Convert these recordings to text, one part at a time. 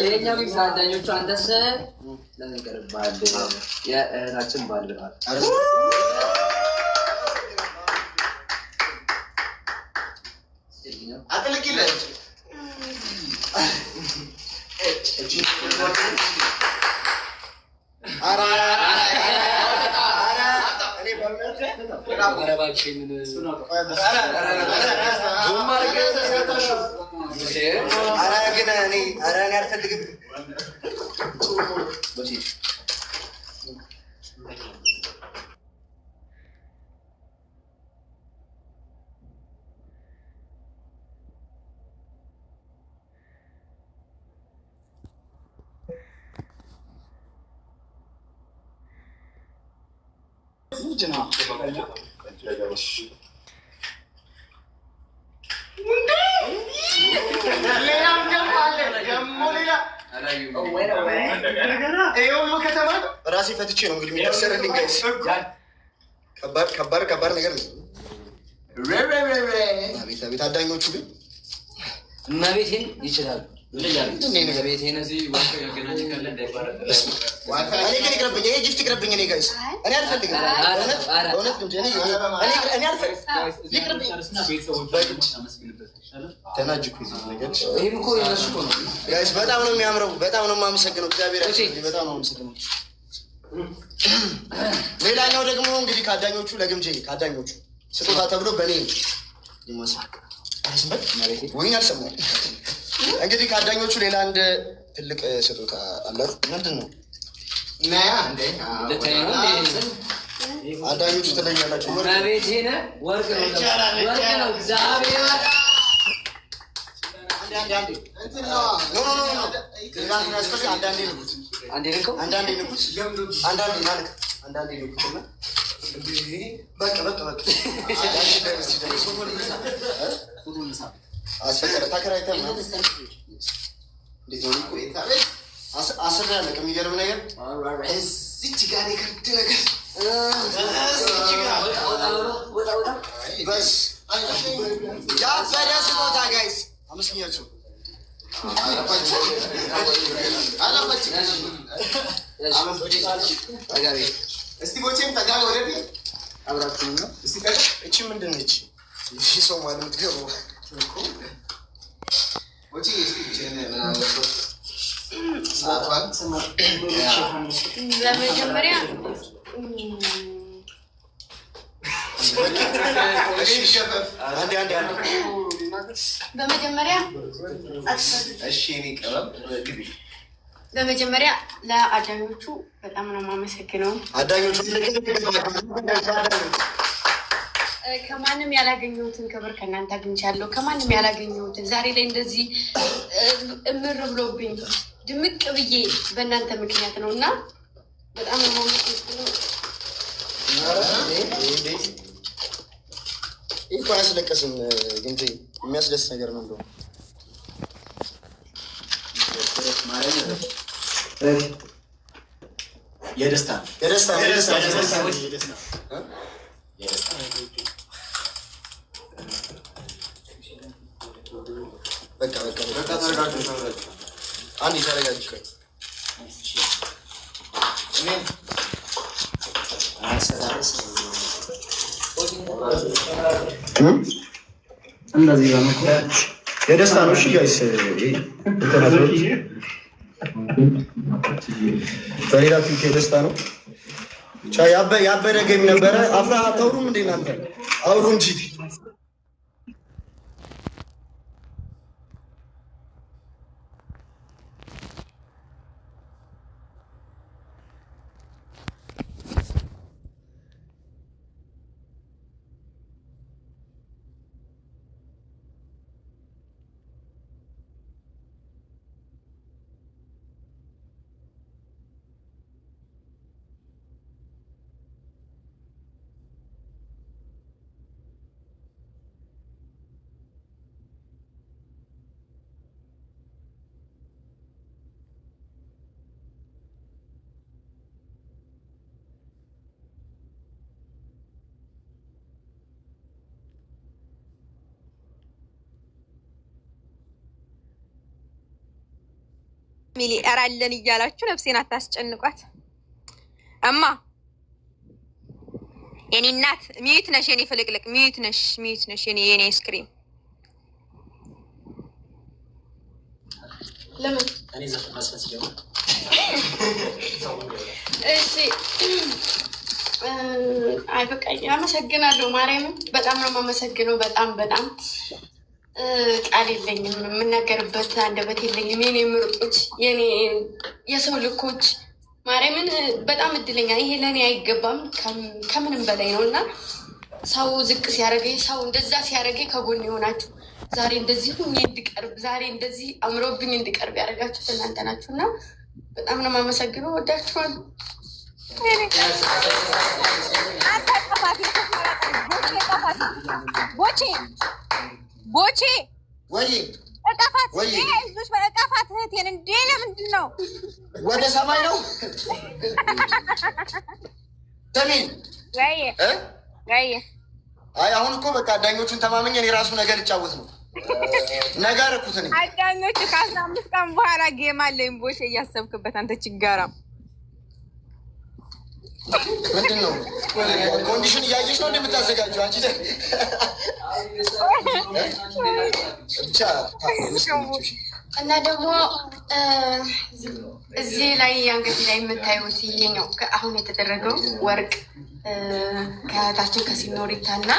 ይሄኛው ግን ከአንዳኞቹ አንደስ ለነገር ባል የእህላችን ባል ብለዋል። አጥልቂለት ራሴ ፈትቼ ነው እንግዲህ የሚደርሰልኝ ጋይስ። ከባድ ነገር ነው። አቤት አዳኞቹ ግን እመቤቴን ይችላሉ። ይቅርብኝ፣ ይሄ ጊፍት ይቅርብኝ። እኔ ጋይስ እኔ አልፈልግም። ጋይስ በጣም ነው የሚያምረው። በጣም ነው የማመሰግነው። እግዚአብሔር በጣም ነው የማመሰግነው። ሌላኛው ደግሞ እንግዲህ ከአዳኞቹ ለግምጄ ከአዳኞቹ ስጦታ ተብሎ በእኔ ወይን አልሰማሁም። እንግዲህ ከአዳኞቹ ሌላ አንድ ትልቅ ስጦታ አላት። ምንድን ነው? አዳኞቹ ትለኛላችሁ። ወርቅ ነው። እግዚአብሔር አስር ያለቅ የሚገርም ነገር እዚች ጋር የከብድ ነገር ያበደ ስጦታ ጋይስ አመስግኛቸው። እስቲ ቦቼም ጠጋ ወደፊት አብራችሁ ነው። እስቲ ጠጋ። እቺ ምንድን ነች? ሰው ማለት ገቡ ቦቼ ለመጀመሪያ በመጀመሪያ ለአዳኞቹ በጣም ነው የማመሰግነው። አዳኞቹ ከማንም ያላገኘሁትን ክብር ከእናንተ አግኝቻለሁ። ከማንም ያላገኘሁትን ዛሬ ላይ እንደዚህ እምር ብሎብኝ ድምቅ ብዬ በእናንተ ምክንያት ነው እና በጣም ነው የማመሰግነው። ይህ እኮ አያስለቅስም ግን የሚያስደስት ነገር ነው። እንደው የደስታ አንድ ተረጋግሽ። እንደዚህ የደስታ ነው። እሺ ጋይስ በሌላ ፊት የደስታ ነው። ያበደ ገኝ ነበረ። አፍራ አታውሩም እንዴ እናንተ? አውሩ እንጂ ሚሊ አራለን እያላችሁ ነፍሴን አታስጨንቋት። እማ የኔ እናት ሚዩት ነሽ፣ የኔ ፍልቅልቅ ሚዩት ነሽ የኔ ስክሪም። ለምን እኔ ዘፈን መስፈን ሲጀምር እሺ አይ በቃ አመሰግናለሁ። ማርያምን በጣም ነው የማመሰግነው። በጣም ቃል የለኝም፣ የምናገርበት አንደበት የለኝም። የኔ ምርጦች፣ የኔ የሰው ልኮች ማርያምን በጣም እድለኛ። ይሄ ለእኔ አይገባም ከምንም በላይ ነው እና ሰው ዝቅ ሲያደርገኝ፣ ሰው እንደዛ ሲያደርገኝ ከጎን የሆናችሁ ዛሬ እንደዚህ ሁኜ እንድቀርብ፣ ዛሬ እንደዚህ አምሮብኝ እንድቀርብ ያደርጋችሁት እናንተ ናችሁ እና በጣም ነው የማመሰግነው። ወዳችኋለሁ። ቦቼ ወይ እቀፋት ይዞች በእቀፋት እህቴን እንዴ! ለምንድን ነው ወደ ሰማይ ነው ተሚን ጋዬ? አይ አሁን እኮ በቃ አዳኞቹን ተማመኝ። እኔ ራሱ ነገር ልጫወት ነው ነገር እኩት ነኝ። አዳኞቹ ከ15 ቀን በኋላ ጌም አለኝ። ቦቼ እያሰብክበት አንተ ችጋራም ምንድን ነው ኮንዲሽን እያየሽ ነው እንደምታዘጋጀው አንቺ ብቻ። እና ደግሞ እዚህ ላይ አንገቴ ላይ የምታዩት ይሄኛው አሁን የተደረገው ወርቅ ከእህታችን ከሲኖሪታ እና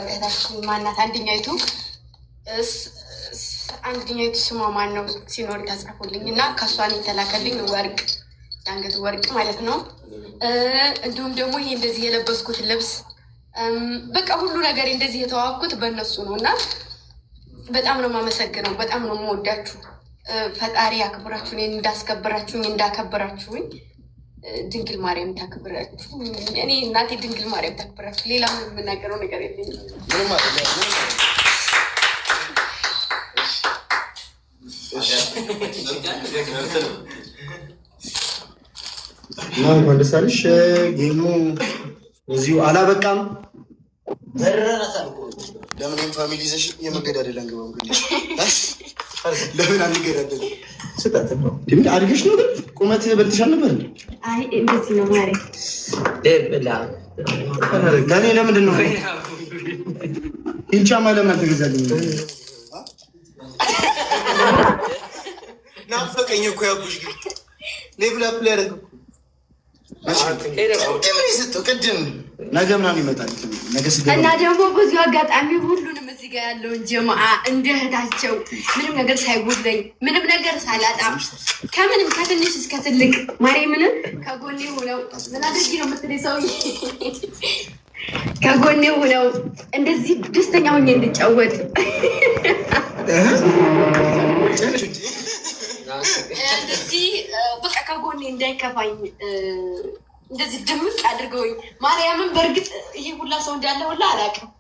እህታችን ማናት አንደኛይቱ ስሟ ማን ነው? ሲኖሪታ ጻፉልኝ እና ከእሷን የተላከልኝ ወርቅ የአንገት ወርቅ ማለት ነው። እንዲሁም ደግሞ ይሄ እንደዚህ የለበስኩት ልብስ በቃ ሁሉ ነገር እንደዚህ የተዋብኩት በእነሱ ነው እና በጣም ነው የማመሰግነው። በጣም ነው የምወዳችሁ። ፈጣሪ ያክብራችሁኝ፣ እንዳስከብራችሁኝ እንዳከብራችሁኝ ድንግል ማርያም ታክብራችሁ። እኔ እናቴ ድንግል ማርያም ታክብራችሁ። ሌላ ምን የምናገረው ነገር የለኝም። እንኳን ደስ አለሽ። ጌሙ እዚሁ አላበቃም። ለምን ፋሚሊ ይዘሽ የመገዳደል አንገባም? ለምን አንገዳደል? ስጣት ነው ድምፅ አድርገሽ ነው። ግን ቁመት በልጥሻል ነበር እንዴ? አይ እንደዚህ ነው ማለት ደብላ ለኔ ለምንድን ነው ሂልቻማ ለምን አልተገዛልኝ? ናፈቀኝ እኮ ያቡሽ ግን ሌቭል አፕ ላይ ያደረገው ቅድም ነገ ምናምን ይመጣል እና ደግሞ በዚሁ አጋጣሚ ሁሉንም እዚህ ጋር ያለውን ጀማአ እንደ እህታቸው ምንም ነገር ሳይጎድለኝ ምንም ነገር ሳላጣ ከምንም ከትንሽ እስከ ትልቅ ማርያምን ከጎኔ ሆነው ምን አድርጊ ነው የምትለኝ ሰውዬ ከጎኔ ሆነው እንደዚህ ደስተኛ ሆኜ እንድጫወት እንደዚህ በቃ ከጎኔ እንዳይከፋኝ እንደዚህ ድምቅ አድርገውኝ ማርያምን። በእርግጥ ይሄ ሁላ ሰው እንዳለ ሁላ አላውቅም።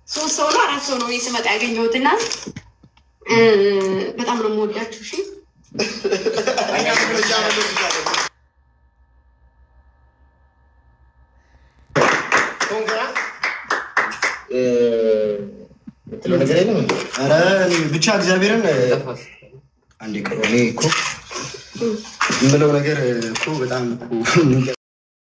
3 ሰው ነው 4 ሰው ነው ስመጣ ያገኘሁት እና በጣም ነው የምወዳችሁ። እሺ ብቻ እግዚአብሔርን አንዴ እኮ የምለው ነገር እኮ በጣም